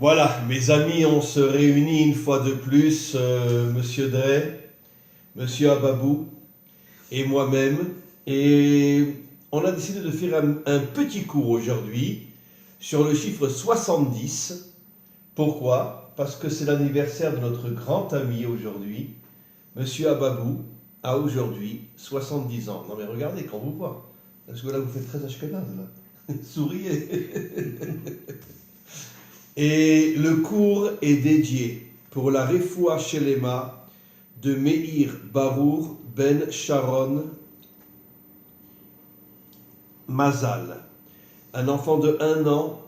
Voilà, mes amis, on se réunit une fois de plus, Monsieur Drey, Monsieur Ababou et moi-même, et on a décidé de faire un petit cours aujourd'hui sur le chiffre 70. Pourquoi? Parce que c'est l'anniversaire de notre grand ami aujourd'hui. Monsieur Ababou a aujourd'hui 70 ans. Non mais regardez quand vous voit, parce que là vous faites très ashkenaz là. Souriez. Et le cours est dédié pour la Refoua Shelema de Meir Barour Ben Sharon Mazal, un enfant de 1 an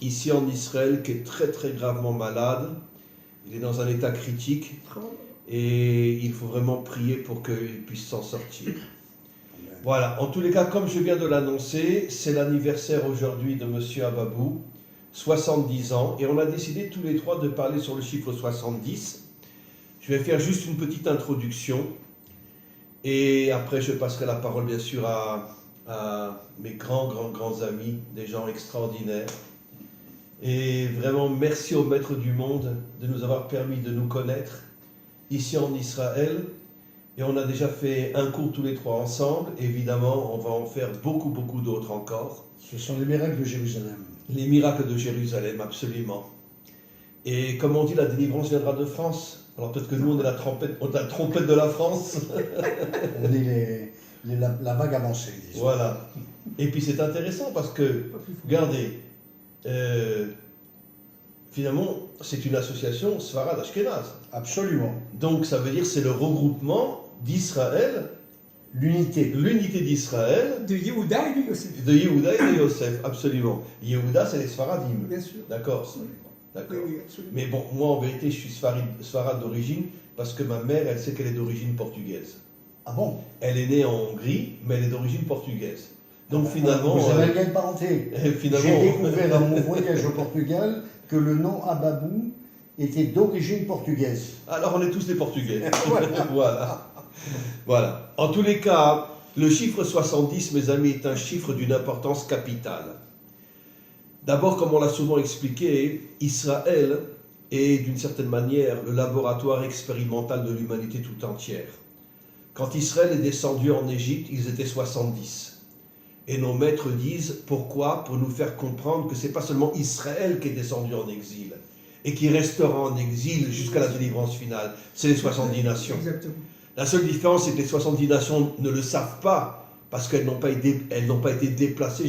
ici en Israël qui est très très gravement malade. Il est dans un état critique et il faut vraiment prier pour qu'il puisse s'en sortir. Voilà, en tous les cas, comme je viens de l'annoncer, c'est l'anniversaire aujourd'hui de Monsieur Ababou, 70 ans, et on a décidé tous les trois de parler sur le chiffre 70. Je vais faire juste une petite introduction, et après je passerai la parole bien sûr à mes grands amis, des gens extraordinaires. Et vraiment, merci au Maître du Monde de nous avoir permis de nous connaître ici en Israël. Et on a déjà fait un cours tous les trois ensemble. Évidemment, on va en faire beaucoup d'autres encore. Ce sont les miracles de Jérusalem. Les miracles de Jérusalem, absolument. Et comme on dit, la délivrance viendra de France. Alors peut-être que nous, on est la trompette de la France. On est la vague avancée, disons. Voilà. Et puis c'est intéressant parce que, regardez, finalement, c'est une association Sfarad Ashkenaz. Absolument. Donc ça veut dire que c'est le regroupement d'Israël, l'unité d'Israël, de Yehuda et de Yosef. de Yehuda et de Yosef, absolument. Yehuda, c'est les Sfaradim. Bien sûr. D'accord. D'accord. Oui, absolument. Mais bon, moi en vérité, je suis Sfarad d'origine parce que ma mère, elle sait qu'elle est d'origine portugaise. Ah bon? Elle est née en Hongrie, mais elle est d'origine portugaise. Donc finalement... Vous avez un lien de parenté. finalement... J'ai découvert dans mon voyage au Portugal que le nom Ababou était d'origine portugaise. Alors on est tous des Portugais. Voilà. En tous les cas, le chiffre 70, mes amis, est un chiffre d'une importance capitale. D'abord, comme on l'a souvent expliqué, Israël est d'une certaine manière le laboratoire expérimental de l'humanité tout entière. Quand Israël est descendu en Égypte, ils étaient 70. Et nos maîtres disent, pourquoi? Pour nous faire comprendre que ce n'est pas seulement Israël qui est descendu en exil, et qui restera en exil jusqu'à la délivrance finale, c'est les 70 nations. Exactement. La seule différence, c'est que les 70 nations ne le savent pas, parce qu'elles n'ont pas été déplacées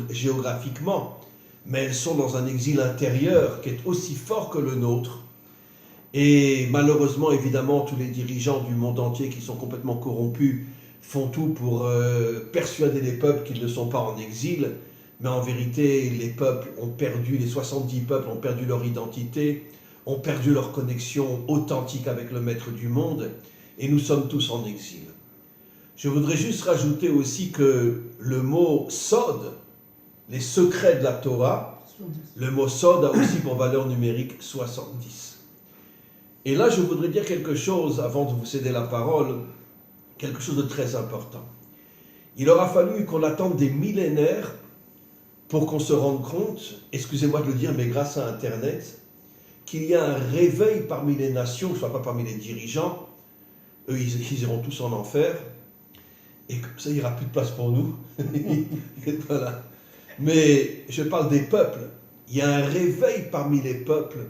géographiquement, mais elles sont dans un exil intérieur qui est aussi fort que le nôtre. Et malheureusement, évidemment, tous les dirigeants du monde entier qui sont complètement corrompus font tout pour persuader les peuples qu'ils ne sont pas en exil, mais en vérité, les peuples ont perdu, les 70 peuples ont perdu leur identité, ont perdu leur connexion authentique avec le Maître du monde, et nous sommes tous en exil. Je voudrais juste rajouter aussi que le mot Sod, les secrets de la Torah, le mot Sod a aussi pour valeur numérique 70. Et là, je voudrais dire quelque chose, avant de vous céder la parole, quelque chose de très important. Il aura fallu qu'on attende des millénaires pour qu'on se rende compte, excusez-moi de le dire, mais grâce à Internet, qu'il y a un réveil parmi les nations, que ce ne soit pas parmi les dirigeants. Eux, ils iront tous en enfer, et comme ça, il n'y aura plus de place pour nous. Voilà. Mais je parle des peuples. Il y a un réveil parmi les peuples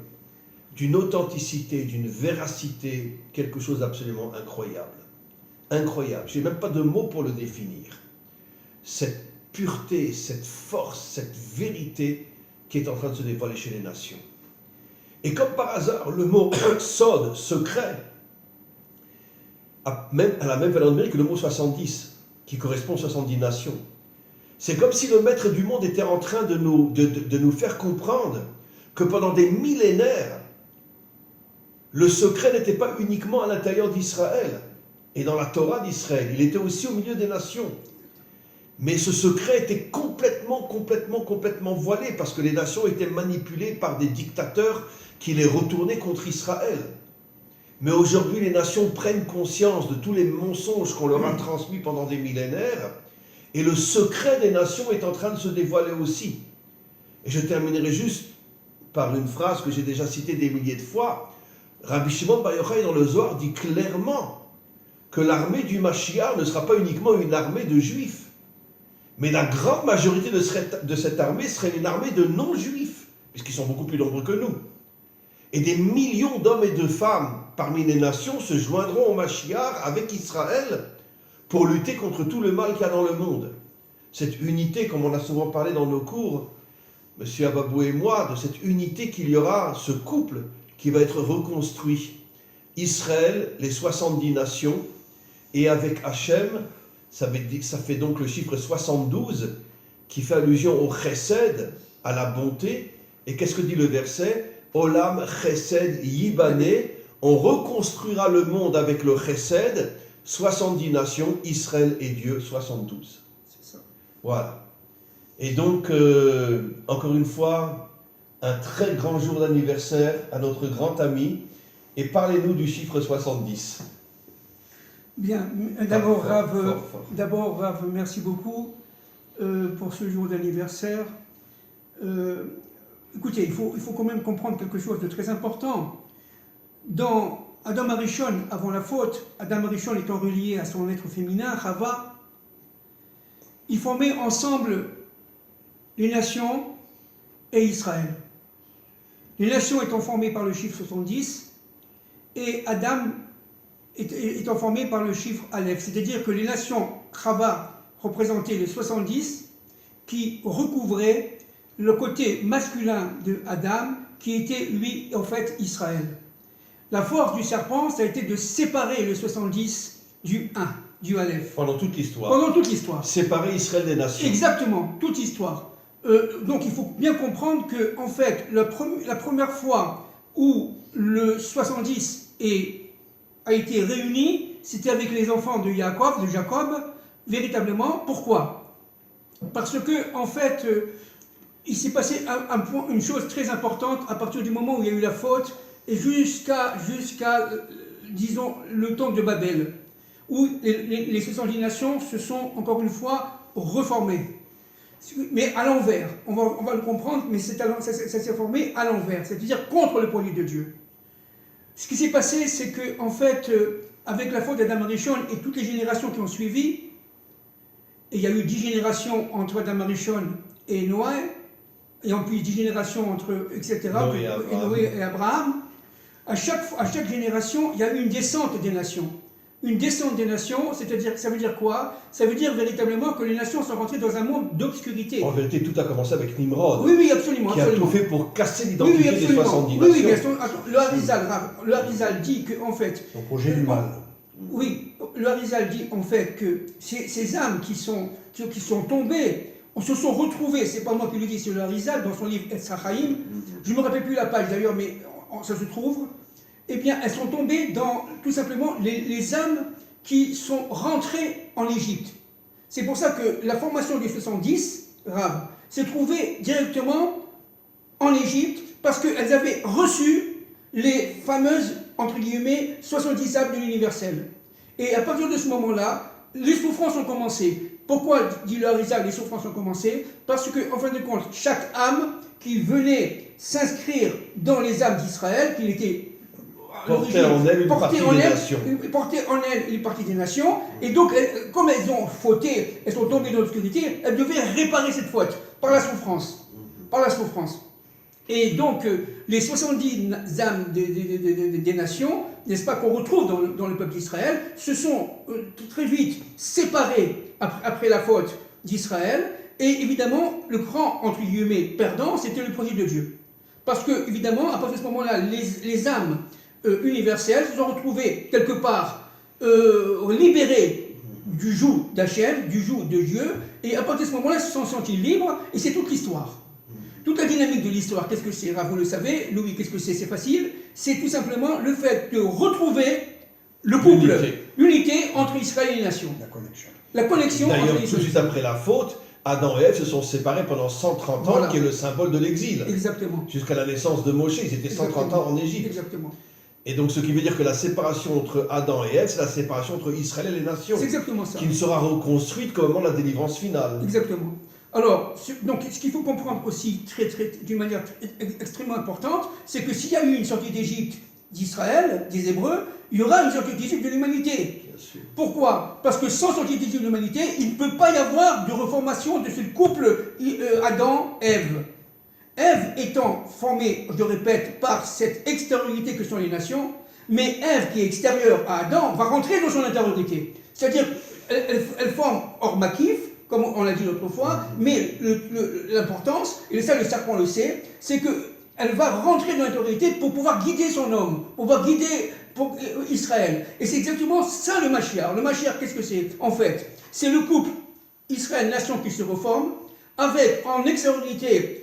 d'une authenticité, d'une véracité, quelque chose d'absolument incroyable. Incroyable. Je n'ai même pas de mots pour le définir. Cette pureté, cette force, cette vérité qui est en train de se dévoiler chez les nations. Et comme par hasard, le mot sod, secret, a la même valeur numérique que le mot 70, qui correspond aux 70 nations. C'est comme si le Maître du monde était en train de nous faire comprendre que pendant des millénaires, le secret n'était pas uniquement à l'intérieur d'Israël et dans la Torah d'Israël, il était aussi au milieu des nations. Mais ce secret était complètement voilé parce que les nations étaient manipulées par des dictateurs qui les retournaient contre Israël. Mais aujourd'hui, les nations prennent conscience de tous les mensonges qu'on leur a transmis pendant des millénaires, et le secret des nations est en train de se dévoiler aussi. Et je terminerai juste par une phrase que j'ai déjà citée des milliers de fois. Rabbi Shimon Bar Yochai dans le Zohar dit clairement que l'armée du Mashiach ne sera pas uniquement une armée de juifs, mais la grande majorité de cette armée serait une armée de non-juifs, puisqu'ils sont beaucoup plus nombreux que nous. Et des millions d'hommes et de femmes parmi les nations se joindront au Mashiach avec Israël pour lutter contre tout le mal qu'il y a dans le monde. Cette unité, comme on a souvent parlé dans nos cours, M. Ababou et moi, de cette unité qu'il y aura, ce couple qui va être reconstruit. Israël, les 70 nations, et avec Hachem, ça fait donc le chiffre 72, qui fait allusion au chesed, à la bonté. Et qu'est-ce que dit le verset? Olam chesed yibane, on reconstruira le monde avec le chesed, 70 nations, Israël et Dieu, 72. C'est ça. Voilà. Et donc, encore une fois, un très grand jour d'anniversaire à notre grand ami. Et parlez-nous du chiffre 70. Bien, d'abord, Fort. Rav, merci beaucoup pour ce jour d'anniversaire. Écoutez, il faut quand même comprendre quelque chose de très important. Dans Adam Arishon, avant la faute, Adam Arishon étant relié à son être féminin, Chava, ils formaient ensemble les nations et Israël. Les nations étant formées par le chiffre 70 et Adam étant formé par le chiffre Aleph. C'est-à-dire que les nations Chava représentaient les 70 qui recouvraient le côté masculin de Adam qui était lui en fait Israël. La force du serpent, ça a été de séparer le 70 du 1, du Aleph. Pendant toute l'histoire. Pendant toute l'histoire. Séparer Israël des nations. Exactement, toute histoire. Donc il faut bien comprendre que, en fait, la première fois où le 70 a été réuni, c'était avec les enfants de Jacob, véritablement. Pourquoi? Parce que, en fait, il s'est passé une chose très importante à partir du moment où il y a eu la faute et jusqu'à disons, le temps de Babel, où les 70 nations se sont, encore une fois, reformées. Mais à l'envers, on va le comprendre, mais ça s'est formé à l'envers, c'est-à-dire contre le projet de Dieu. Ce qui s'est passé, c'est que, en fait, avec la faute d'Adam Arishon et toutes les générations qui ont suivi, et il y a eu 10 générations entre Adam Arishon et Noé, et en plus 10 générations entre, etc., Noé et Abraham, à chaque génération, il y a eu une descente des nations. Une descente des nations, c'est-à-dire, ça veut dire quoi? Ça veut dire véritablement que les nations sont rentrées dans un monde d'obscurité. En vérité, tout a commencé avec Nimrod. Oui, absolument. Qui a tout fait pour casser l'identité des 70 nations. Oui, le Harizal dit que, en fait... Son projet du mal. Oui, le Harizal dit en fait que ces âmes qui sont tombées, se sont retrouvées, c'est pas moi qui le dis, c'est le Harizal dans son livre Etz HaChaim, je ne me rappelle plus la page d'ailleurs, mais ça se trouve, eh bien elles sont tombées dans tout simplement les âmes qui sont rentrées en Égypte. C'est pour ça que la formation du 70, Rav, s'est trouvée directement en Égypte, parce qu'elles avaient reçu les fameuses, entre guillemets, 70 âmes de l'universel. Et à partir de ce moment-là, les souffrances ont commencé. Pourquoi, dit le Harizal, les souffrances ont commencé? Parce qu'en fin de compte, chaque âme qui venait s'inscrire dans les âmes d'Israël, qui était portait en elle une partie des nations. Portait en elle une partie des nations, et donc, comme elles ont fauté, elles sont tombées dans l'obscurité, elles devaient réparer cette faute par la souffrance. Par la souffrance. Et donc, les 70 âmes des nations, n'est-ce pas, qu'on retrouve dans le peuple d'Israël, se sont très vite séparées après la faute d'Israël. Et évidemment, le grand, entre guillemets, perdant, c'était le projet de Dieu. Parce que, évidemment, à partir de ce moment-là, les âmes universelles se sont retrouvées quelque part libérées du joug d'Hachem, du joug de Dieu. Et à partir de ce moment-là, elles se sont senties libres, et c'est toute l'histoire. Toute la dynamique de l'histoire, qu'est-ce que c'est? Vous le savez, Louis, qu'est-ce que c'est? C'est facile. C'est tout simplement le fait de retrouver le couple, l'unité entre Israël et les nations. La connexion. La connexion entre D'ailleurs, les tout de suite après la faute, Adam et Ève se sont séparés pendant 130 ans, voilà, qui est le symbole de l'exil. Exactement. Jusqu'à la naissance de Moshe, ils étaient 130 ans en Égypte. Exactement. Et donc, ce qui veut dire que la séparation entre Adam et Ève, c'est la séparation entre Israël et les nations. C'est exactement ça. Qui ne sera reconstruite qu'au moment de la délivrance finale. Exactement. Alors, donc, ce qu'il faut comprendre aussi d'une manière extrêmement importante, c'est que s'il y a eu une sortie d'Égypte d'Israël, des Hébreux, il y aura une sortie d'Égypte de l'humanité. Pourquoi? Parce que sans sortie d'Égypte de l'humanité, il ne peut pas y avoir de reformation de ce couple Adam-Ève. Ève étant formée, je le répète, par cette extériorité que sont les nations, mais Ève qui est extérieure à Adam va rentrer dans son intériorité. C'est-à-dire, elle forme Or Makif, comme on l'a dit l'autre fois, mais l'importance, et ça le serpent le sait, c'est qu'elle va rentrer dans l'intériorité pour pouvoir guider son homme, pour pouvoir guider Israël. Et c'est exactement ça le Mashiach. Le Mashiach, qu'est-ce que c'est? En fait, c'est le couple Israël-nation qui se reforme, avec en extériorité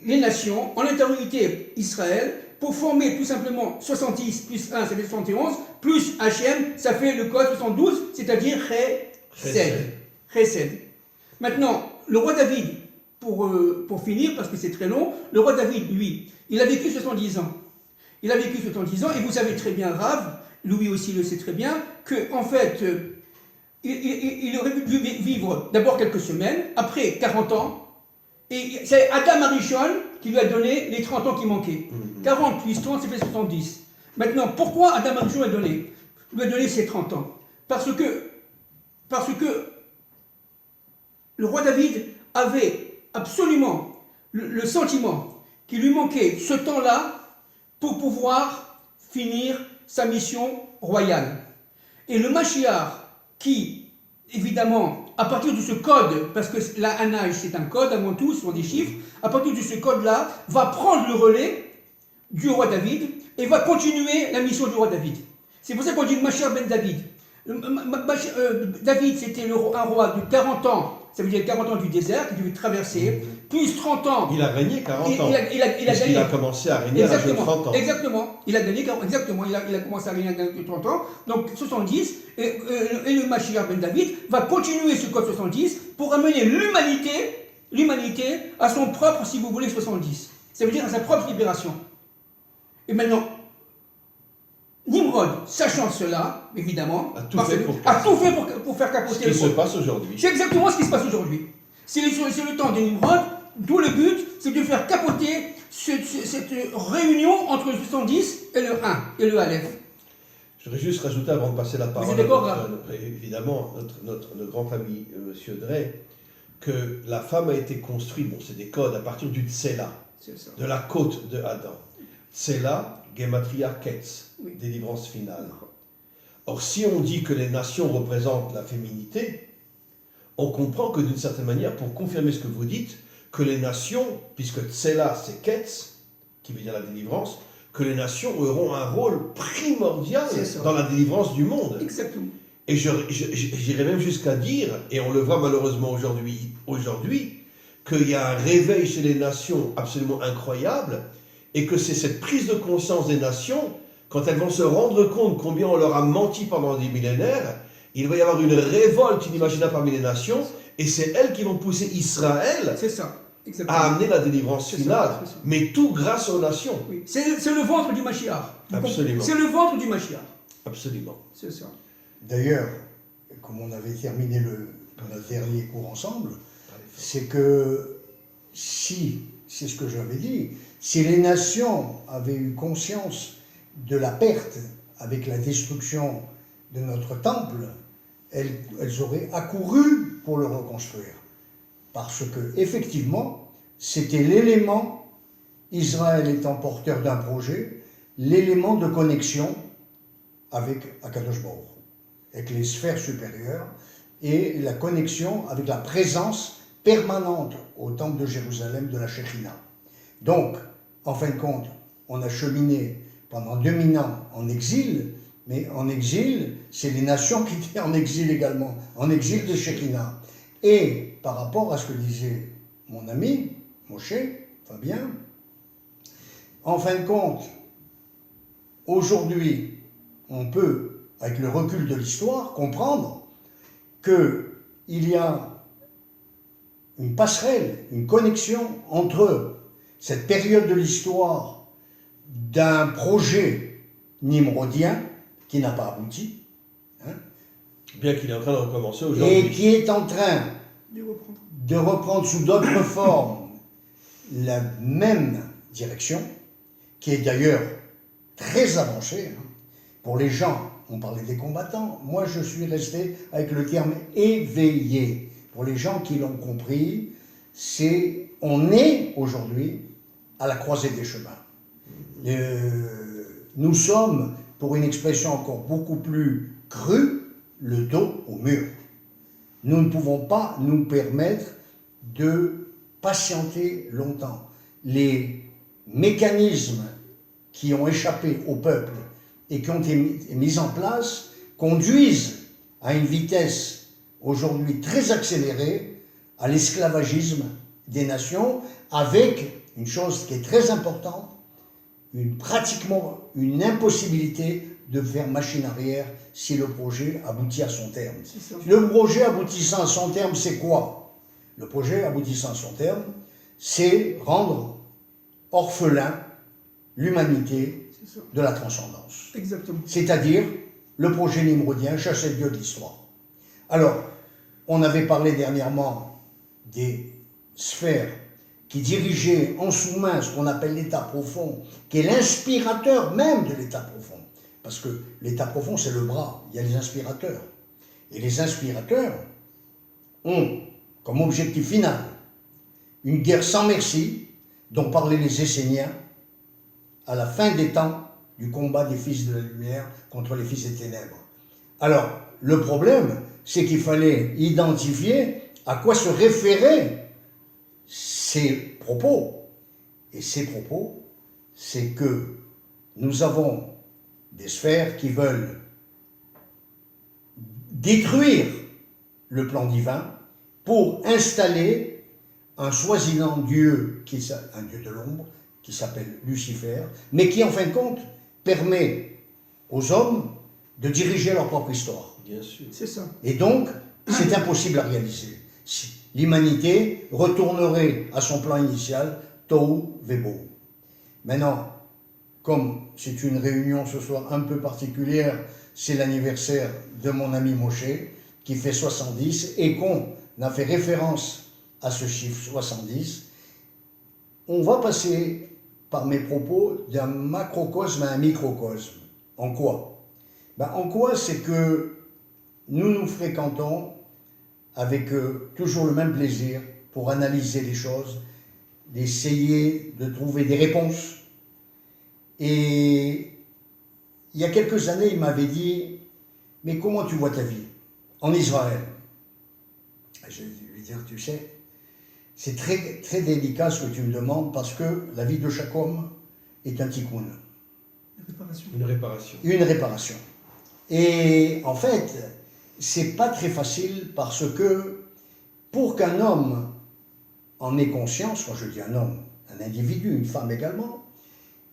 les nations, en intériorité Israël, pour former tout simplement 70 plus 1, ça fait 71, plus Hachem, ça fait le code 72, c'est-à-dire Chesed. Maintenant, le roi David, pour finir, parce que c'est très long, le roi David, lui, il a vécu 70 ans. Il a vécu 70 ans, et vous savez très bien, Rav, Louis aussi le sait très bien, qu'en fait, il aurait dû vivre d'abord quelques semaines, après 40 ans, et c'est Adam Arishon qui lui a donné les 30 ans qui manquaient. 40 plus 30, ça fait 70. Maintenant, pourquoi Adam Arishon lui a donné ces 30 ans? Parce que le roi David avait absolument le sentiment qu'il lui manquait ce temps-là pour pouvoir finir sa mission royale. Et le Mashiach, qui, évidemment, à partir de ce code, parce que la Hanaj c'est un code avant tout, ce sont des chiffres, à partir de ce code-là, va prendre le relais du roi David et va continuer la mission du roi David. C'est pour ça qu'on dit Mashiach ben David. David, c'était un roi de 40 ans, ça veut dire 40 ans du désert, qui devait traverser, plus 30 ans. Il a régné 40 ans. Il a commencé à régner à l'âge de 30 ans. Exactement. Il a gagné 40, exactement. Il a commencé à régner à l'âge de 30 ans. Donc 70. Et le Mashiach ben David va continuer ce code 70 pour amener l'humanité à son propre, si vous voulez, 70. Ça veut dire à sa propre libération. Et maintenant, Nimrod, sachant cela, évidemment, a tout fait pour faire capoter ce qui se passe aujourd'hui. C'est exactement ce qui se passe aujourd'hui. C'est le temps de Nimrod, d'où le but, c'est de faire capoter cette réunion entre le 70 et le 1, et le Aleph. Je voudrais juste rajouter avant de passer la parole à évidemment, notre grand ami M. Drey, que la femme a été construite, bon c'est des codes, à partir du Tsela, de la côte de Adam. Tsela, Gematria Ketz, oui. Délivrance finale. Or, si on dit que les nations représentent la féminité, on comprend que d'une certaine manière, pour confirmer ce que vous dites, que les nations, puisque Tsela c'est Ketz, qui veut dire la délivrance, que les nations auront un rôle primordial dans la délivrance du monde. Exactement. Et j'irais même jusqu'à dire, et on le voit malheureusement aujourd'hui, qu'il y a un réveil chez les nations absolument incroyable, et que c'est cette prise de conscience des nations, quand elles vont se rendre compte combien on leur a menti pendant des millénaires, il va y avoir une révolte inimaginable parmi les nations, et c'est elles qui vont pousser Israël à amener la délivrance finale, mais tout grâce aux nations. Oui. C'est le ventre du Mashiach. Absolument. C'est le ventre du Mashiach. Absolument. C'est ça. D'ailleurs, comme on avait terminé notre dernier cours ensemble, c'est que si, c'est ce que j'avais dit, si les nations avaient eu conscience de la perte avec la destruction de notre temple, elles auraient accouru pour le reconstruire. Parce que, effectivement, c'était l'élément, Israël étant porteur d'un projet, l'élément de connexion avec Akadosh Baruch Hu, avec les sphères supérieures, et la connexion avec la présence permanente au temple de Jérusalem de la Shekhina. Donc, en fin de compte, on a cheminé pendant 2000 ans en exil, mais en exil, c'est les nations qui étaient en exil également, en exil de Shekhina. Et par rapport à ce que disait mon ami, Moshe, Fabien, en fin de compte, aujourd'hui, on peut, avec le recul de l'histoire, comprendre qu'il y a une passerelle, une connexion entre cette période de l'histoire d'un projet nimrodien qui n'a pas abouti, bien qu'il est en train de recommencer aujourd'hui, et qui est en train de reprendre sous d'autres formes la même direction, qui est d'ailleurs très avancée. Pour les gens, on parlait des combattants, moi je suis resté avec le terme éveillé. Pour les gens qui l'ont compris, on est aujourd'hui à la croisée des chemins. Nous sommes, pour une expression encore beaucoup plus crue, le dos au mur. Nous ne pouvons pas nous permettre de patienter longtemps. Les mécanismes qui ont échappé au peuple et qui ont été mis en place conduisent à une vitesse aujourd'hui très accélérée à l'esclavagisme des nations, avec une chose qui est très importante, pratiquement une impossibilité de faire machine arrière si le projet aboutit à son terme. Le projet aboutissant à son terme, c'est quoi? Le projet aboutissant à son terme, c'est rendre orphelin l'humanité de la transcendance. Exactement. C'est-à-dire le projet nimrodien, chasser Dieu de l'histoire. Alors, on avait parlé dernièrement des sphères qui dirigeaient en sous-main ce qu'on appelle l'état profond, qui est l'inspirateur même de l'état profond. Parce que l'état profond, c'est le bras, il y a les inspirateurs. Et les inspirateurs ont comme objectif final une guerre sans merci, dont parlaient les Esséniens, à la fin des temps du combat des fils de la lumière contre les fils des ténèbres. Alors, le problème, c'est qu'il fallait identifier à quoi se référaient ces propos. Et ces propos, c'est que nous avons des sphères qui veulent détruire le plan divin pour installer un soi-disant Dieu, un Dieu de l'ombre, qui s'appelle Lucifer, mais qui, en fin de compte, permet aux hommes de diriger leur propre histoire. Bien sûr. C'est ça. Et donc, c'est impossible à réaliser. L'humanité retournerait à son plan initial, Tohu Vebohu. Maintenant, comme c'est une réunion ce soir un peu particulière, c'est l'anniversaire de mon ami Moshe, qui fait 70, et qu'on a fait référence à ce chiffre 70, on va passer par mes propos d'un macrocosme à un microcosme. En quoi? En quoi c'est que nous nous fréquentons avec toujours le même plaisir pour analyser les choses, d'essayer de trouver des réponses. Et il y a quelques années, il m'avait dit « Mais comment tu vois ta vie en Israël ?» Je vais lui dire « Tu sais, c'est très, très délicat ce que tu me demandes parce que la vie de chaque homme est un tikkun. » Une réparation. Une réparation. Et en fait, c'est pas très facile parce que pour qu'un homme en ait conscience, quand je dis un homme, un individu, une femme également,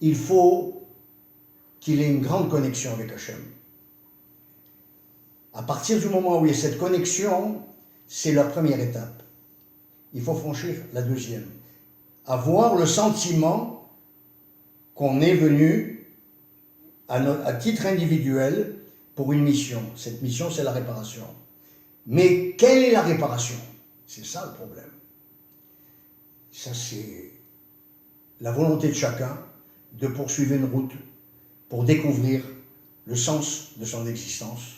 il faut qu'il ait une grande connexion avec Hachem. À partir du moment où il y a cette connexion, c'est la première étape. Il faut franchir la deuxième. Avoir le sentiment qu'on est venu à titre individuel pour une mission. Cette mission, c'est la réparation. Mais quelle est la réparation? C'est ça le problème. Ça, c'est la volonté de chacun de poursuivre une route pour découvrir le sens de son existence.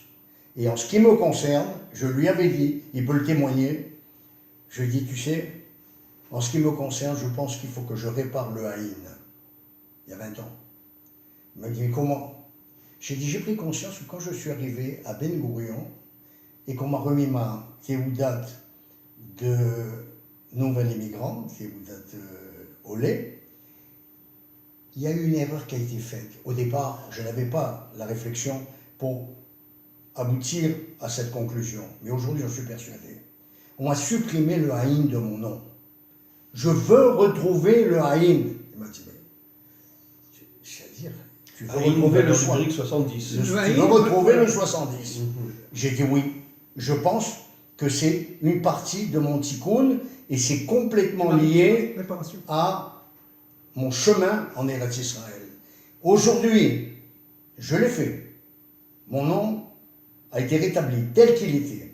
Et en ce qui me concerne, je lui avais dit, il peut le témoigner, je lui ai dit, tu sais, en ce qui me concerne, je pense qu'il faut que je répare le haïn. Il y a 20 ans. Il m'a dit, mais comment? J'ai dit, j'ai pris conscience que quand je suis arrivé à Ben Gurion et qu'on m'a remis ma Théoudat de nouvelle immigrante, Théoudat au lait, il y a eu une erreur qui a été faite. Au départ, je n'avais pas la réflexion pour aboutir à cette conclusion. Mais aujourd'hui, j'en suis persuadé. On m'a supprimé le haïn de mon nom. Je veux retrouver le haïn. Il m'a dit, mais, c'est-à-dire, tu veux retrouver le 70. Tu veux retrouver le 70. J'ai dit oui. Je pense que c'est une partie de mon tikkun et c'est complètement lié à mon chemin en Eretz Israël. Aujourd'hui, je l'ai fait. Mon nom a été rétabli tel qu'il était.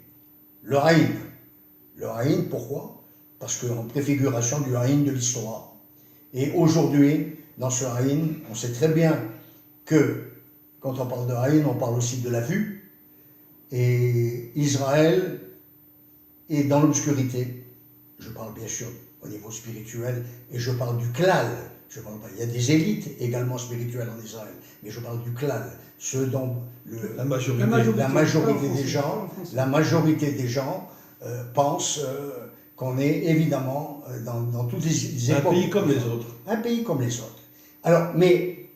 Le haïn. Le haïn, pourquoi? parce qu'en préfiguration du Haïn de l'histoire. Et aujourd'hui, dans ce Haïn, on sait très bien que quand on parle de Haïn, on parle aussi de la vue, et Israël est dans l'obscurité. Je parle bien sûr au niveau spirituel, et je parle du klal. Je parle pas, il y a des élites également spirituelles en Israël, mais je parle du klal, ceux dont La majorité. la majorité des gens pensent qu'on est évidemment dans toutes les époques. Un pays comme les autres. Un pays comme les autres. Alors, mais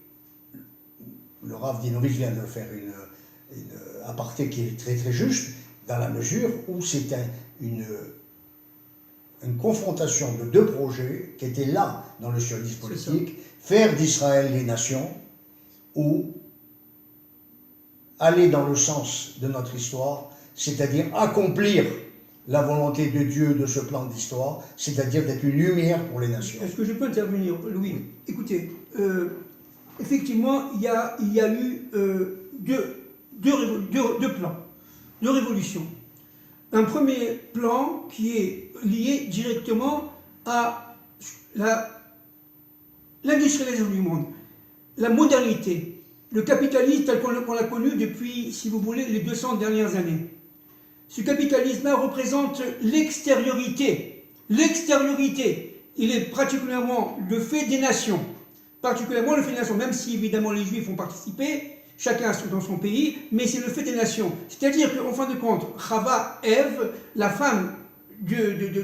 le Rav Dinovich vient de faire une aparté qui est très très juste, dans la mesure où c'est une confrontation de deux projets qui étaient là dans le sionisme politique, faire d'Israël les nations, ou aller dans le sens de notre histoire, c'est-à-dire accomplir la volonté de Dieu de ce plan d'histoire, c'est-à-dire d'être une lumière pour les nations. Est-ce que je peux intervenir, Louis? Oui. Écoutez, effectivement, il y a eu deux plans, deux révolutions. Un premier plan qui est lié directement à l'industrialisation du monde, la modernité, le capitalisme tel qu'on l'a connu depuis, si vous voulez, les 200 dernières années. Ce capitalisme-là représente l'extériorité. L'extériorité, il est particulièrement le fait des nations. Particulièrement le fait des nations, même si évidemment les Juifs ont participé, chacun dans son pays, mais c'est le fait des nations. C'est-à-dire qu'en fin de compte, Chava, Ève, la femme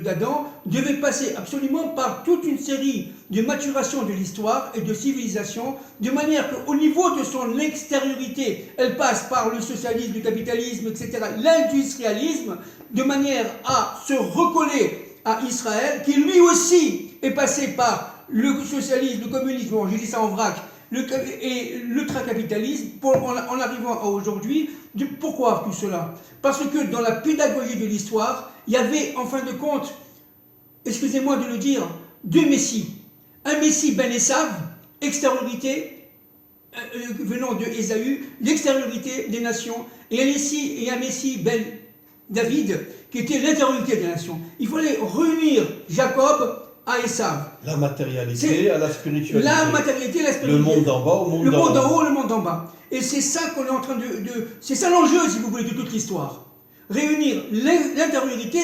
d'Adam, devait passer absolument par toute une série de maturations de l'histoire et de civilisation, de manière qu'au niveau de son extériorité, elle passe par le socialisme, le capitalisme, etc., l'industrialisme, de manière à se recoller à Israël, qui lui aussi est passé par le socialisme, le communisme, bon, je dis ça en vrac, et l'ultracapitalisme, en arrivant à aujourd'hui. Pourquoi tout cela? Parce que dans la pédagogie de l'histoire, il y avait, en fin de compte, excusez-moi de le dire, deux messies. Un messie Ben Esav, extériorité, venant de Ésaü, l'extériorité des nations, et un messie Ben David, qui était l'intériorité des nations. Il fallait réunir Jacob à Esav. La matérialité à la spiritualité. La matérialité à la spiritualité. Le monde d'en bas au monde d'en haut. Le monde d'en haut, le monde d'en bas. Et c'est ça qu'on est en train c'est ça l'enjeu, si vous voulez, de toute l'histoire. Réunir l'intériorité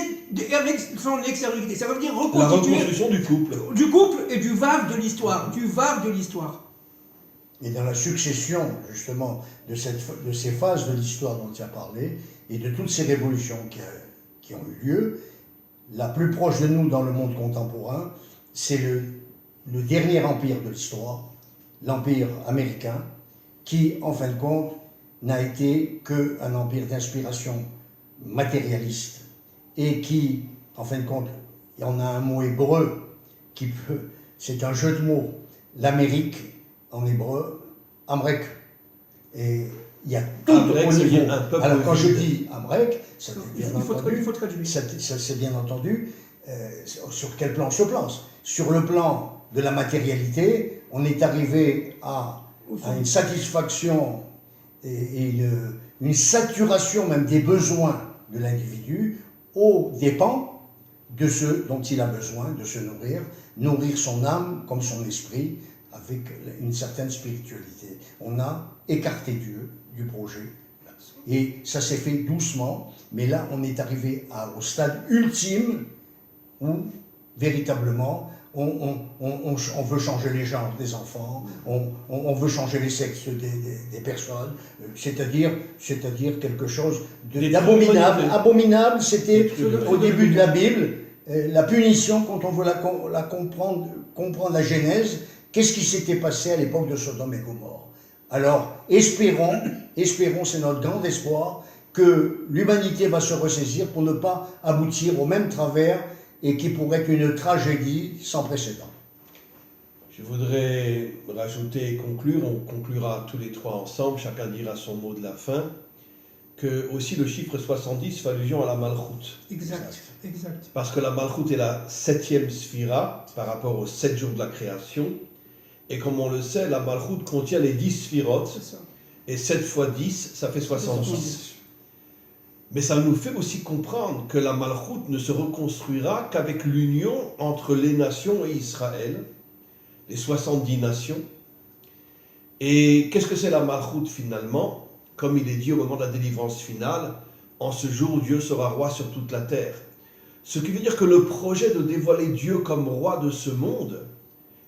avec son extériorité. Ça veut dire reconstituer... La reconstruction du couple. Du couple et du vave de l'histoire. Du vave de l'histoire. Et dans la succession, justement, de ces phases de l'histoire dont tu as parlé, et de toutes ces révolutions qui ont eu lieu, la plus proche de nous dans le monde contemporain, c'est le dernier empire de l'histoire, l'empire américain, qui, en fin de compte, n'a été qu'un empire d'inspiration matérialiste, et qui, en fin de compte, il y en a un mot hébreu, c'est un jeu de mots, l'Amérique, en hébreu, Amrek. Et il y a tout Amrek, au niveau. Alors quand je dis Amrek, ça il faut traduire. Ça c'est bien entendu sur quel plan se place. Sur le plan de la matérialité, on est arrivé à une satisfaction et une saturation même des besoins de l'individu aux dépens de ceux dont il a besoin de se nourrir son âme comme son esprit avec une certaine spiritualité. On a écarté Dieu du projet. Et ça s'est fait doucement, mais là on est arrivé au stade ultime où véritablement on veut changer les genres des enfants, on veut changer les sexes des personnes, c'est-à-dire quelque chose d'abominable. Abominable, c'était au début de la Bible, la punition quand on veut comprendre la Genèse. Qu'est-ce qui s'était passé à l'époque de Sodome et Gomorrhe? Alors, espérons, c'est notre grand espoir, que l'humanité va se ressaisir pour ne pas aboutir au même travers et qui pourrait être une tragédie sans précédent. Je voudrais rajouter et conclure, on conclura tous les trois ensemble, chacun dira son mot de la fin, que aussi le chiffre 70 fait allusion à la Malchoute. Exact. Parce que la Malchoute est la 7e sphira par rapport aux 7 jours de la création. Et comme on le sait, la Malchoute contient les 10 sphirotes. Et 7 fois 10, ça fait 70. Mais ça nous fait aussi comprendre que la Malchoute ne se reconstruira qu'avec l'union entre les nations et Israël, les 70 nations. Et qu'est-ce que c'est la Malchoute finalement? Comme il est dit au moment de la délivrance finale, en ce jour Dieu sera roi sur toute la terre. Ce qui veut dire que le projet de dévoiler Dieu comme roi de ce monde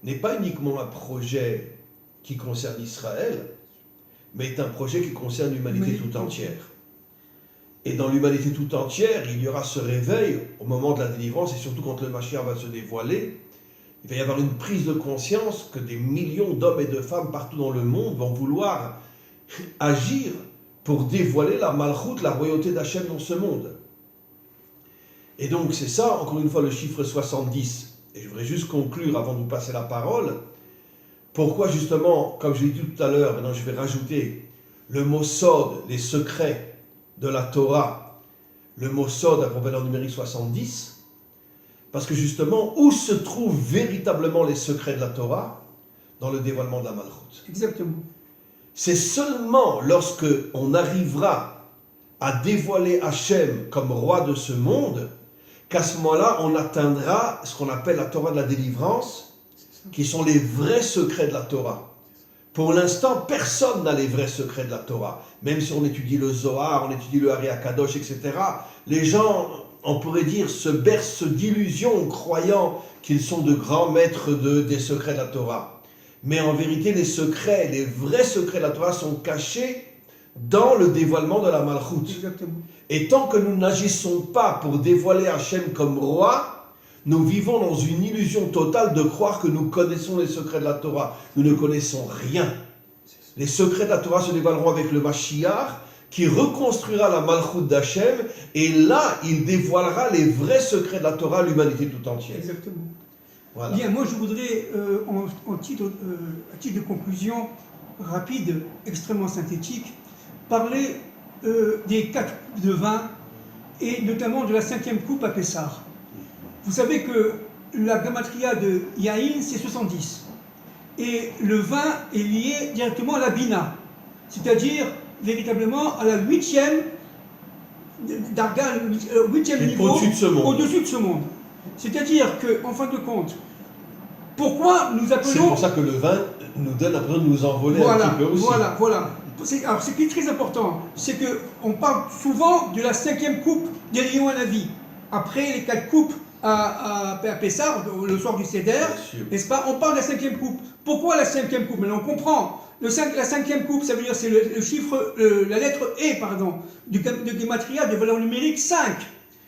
n'est pas uniquement un projet qui concerne Israël, mais est un projet qui concerne l'humanité tout entière. Et dans l'humanité tout entière, il y aura ce réveil au moment de la délivrance, et surtout quand le Mashiach va se dévoiler, il va y avoir une prise de conscience que des millions d'hommes et de femmes partout dans le monde vont vouloir agir pour dévoiler la Malchoute, la royauté d'Hachem dans ce monde. Et donc c'est ça, encore une fois, le chiffre 70. Et je voudrais juste conclure avant de vous passer la parole. Pourquoi justement, comme je l'ai dit tout à l'heure, maintenant je vais rajouter le mot sod, les secrets de la Torah, le mot sod à valeur numérique 70, parce que justement, où se trouvent véritablement les secrets de la Torah? Dans le dévoilement de la Malchoute. Exactement. C'est seulement lorsque on arrivera à dévoiler Hachem comme roi de ce monde qu'à ce moment-là, on atteindra ce qu'on appelle la Torah de la délivrance, qui sont les vrais secrets de la Torah. Pour l'instant, personne n'a les vrais secrets de la Torah. Même si on étudie le Zohar, on étudie le Hari HaKadosh, etc., les gens, on pourrait dire, se bercent d'illusions en croyant qu'ils sont de grands maîtres des secrets de la Torah. Mais en vérité, les secrets, les vrais secrets de la Torah sont cachés dans le dévoilement de la Malchoute. Exactement. Et tant que nous n'agissons pas pour dévoiler Hachem comme roi, nous vivons dans une illusion totale de croire que nous connaissons les secrets de la Torah. Nous ne connaissons rien. Les secrets de la Torah se dévoileront avec le Mashiach, qui reconstruira la Malchoute d'Hachem, et là, il dévoilera les vrais secrets de la Torah à l'humanité tout entière. Exactement. Voilà. Bien, moi je voudrais, à titre de conclusion rapide, extrêmement synthétique, parler des 4 coupes de vin et notamment de la 5e coupe à Pessah. Vous savez que la gamatria de Yahin c'est 70 et le vin est lié directement à la Bina, c'est-à-dire véritablement à la 8e d'Argan, 8e niveau au-dessus de ce monde. C'est-à-dire qu'en fin de compte, pourquoi nous appelons... C'est pour ça que le vin nous donne l'impression de nous envoler un petit peu aussi. Voilà. Alors, ce qui est très important, c'est qu'on parle souvent de la 5e coupe des lions à la vie. Après les 4 coupes à Pessah, le soir du Seder, n'est-ce pas? On parle de la 5e coupe. Pourquoi la 5e coupe? Maintenant, on comprend. La 5e coupe, ça veut dire c'est le chiffre, la lettre E, pardon, de Gematria de valeur numérique 5.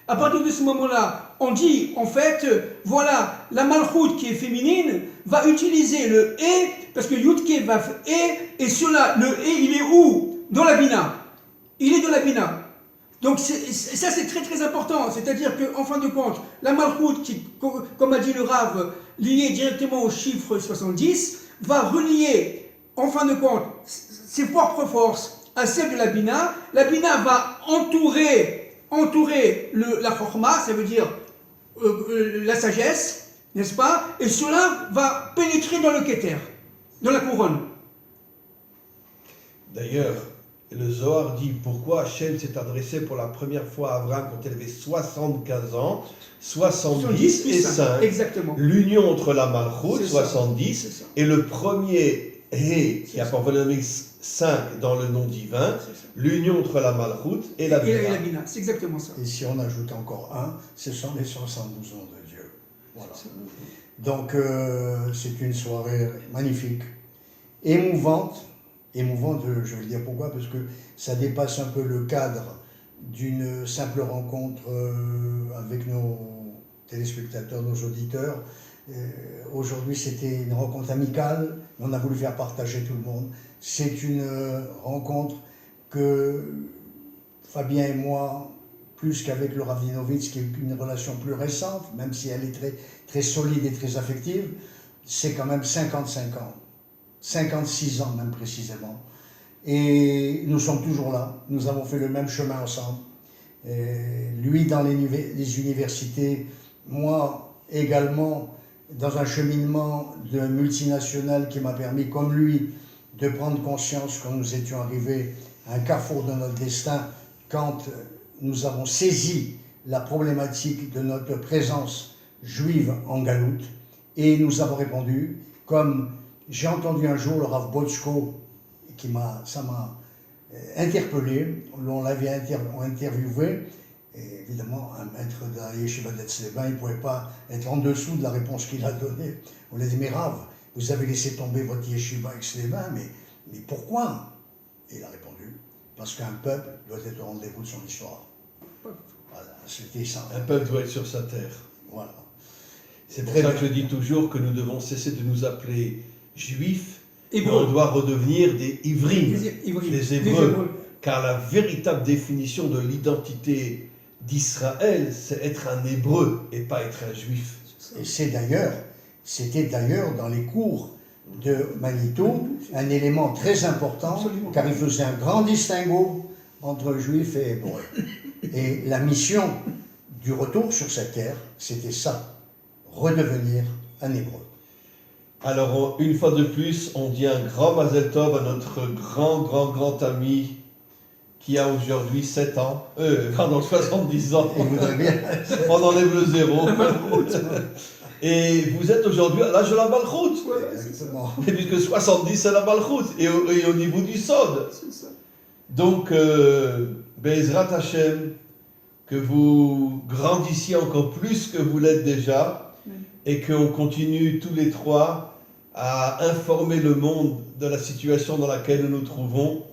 À partir de ce moment-là, on dit, en fait, voilà, la Malchoute qui est féminine va utiliser le E, parce que Yudke va E, et cela, le E, il est où? Dans la Bina. Il est dans la Bina. Donc ça, c'est très très important. C'est-à-dire qu'en fin de compte, la Malchoute, qui, comme a dit le Rav, liée directement au chiffre 70, va relier, en fin de compte, ses propres forces à celles de la Bina. La Bina va entourer la Chorma, ça veut dire la sagesse, n'est-ce pas? Et cela va pénétrer dans le Keter, dans la couronne. D'ailleurs, le Zohar dit pourquoi Hachem s'est adressé pour la première fois à Abraham quand il avait 75 ans, 70 et 5. Exactement. L'union entre la Malchoute, 70, et le premier He, qui a pour valeur 5 dans le nom divin, l'union entre la Malchoute et la Bina. C'est exactement ça. Et si on ajoute encore un, ce sont les 72 noms de Dieu. Voilà. Donc, c'est une soirée magnifique, émouvante, je vais dire pourquoi, parce que ça dépasse un peu le cadre d'une simple rencontre avec nos téléspectateurs, nos auditeurs. Aujourd'hui, c'était une rencontre amicale, on a voulu faire partager tout le monde. C'est une rencontre que Fabien et moi, plus qu'avec le Ravdinovitz, qui est une relation plus récente, même si elle est très, très solide et très affective, c'est quand même 55 ans. 56 ans même précisément. Et nous sommes toujours là, nous avons fait le même chemin ensemble. Et lui dans les universités, moi également dans un cheminement de multinationale qui m'a permis, comme lui, de prendre conscience quand nous étions arrivés à un carrefour de notre destin, quand nous avons saisi la problématique de notre présence juive en Galoute et nous avons répondu, comme j'ai entendu un jour le Rav Botchko, ça m'a interpellé, on l'avait interviewé, et évidemment un maître de la Yeshiva d'Etzleben, il ne pouvait pas être en dessous de la réponse qu'il a donnée. On lui a dit, mais Rav, vous avez laissé tomber votre Yeshiva d'Etzleben, mais pourquoi? Et il a répondu, parce qu'un peuple doit être au rendez-vous de son histoire. Voilà, c'était ça. Un peuple doit être sur sa terre. Voilà. C'est pour ça que je dis toujours que nous devons cesser de nous appeler juifs, et Hébreux. on doit redevenir des ivrim, Des des Hébreux. Car la véritable définition de l'identité d'Israël, c'est être un Hébreu et pas être un juif. Et c'était d'ailleurs dans les cours de Manitou un élément très important, Absolument. car il faisait un grand distinguo entre juifs et hébreux. Et la mission du retour sur cette terre, c'était ça, redevenir un hébreu. Alors, une fois de plus, on dit un grand Mazel Tov à notre grand ami qui a aujourd'hui 7 ans, 70 ans. Et vous voudrez bien. On enlève le zéro. Et vous êtes aujourd'hui à l'âge de la Malchoute. Exactement. Et puisque 70 c'est la Malchoute. Et au niveau du Sod. C'est ça. Donc, Be'ezrat Hashem, que vous grandissiez encore plus que vous l'êtes déjà, et qu'on continue tous les trois à informer le monde de la situation dans laquelle nous nous trouvons,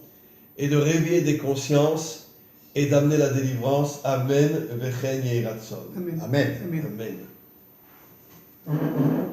et de réveiller des consciences, et d'amener la délivrance. Amen. Vechen Yehi Ratzon. Amen. Amen. Amen. Amen.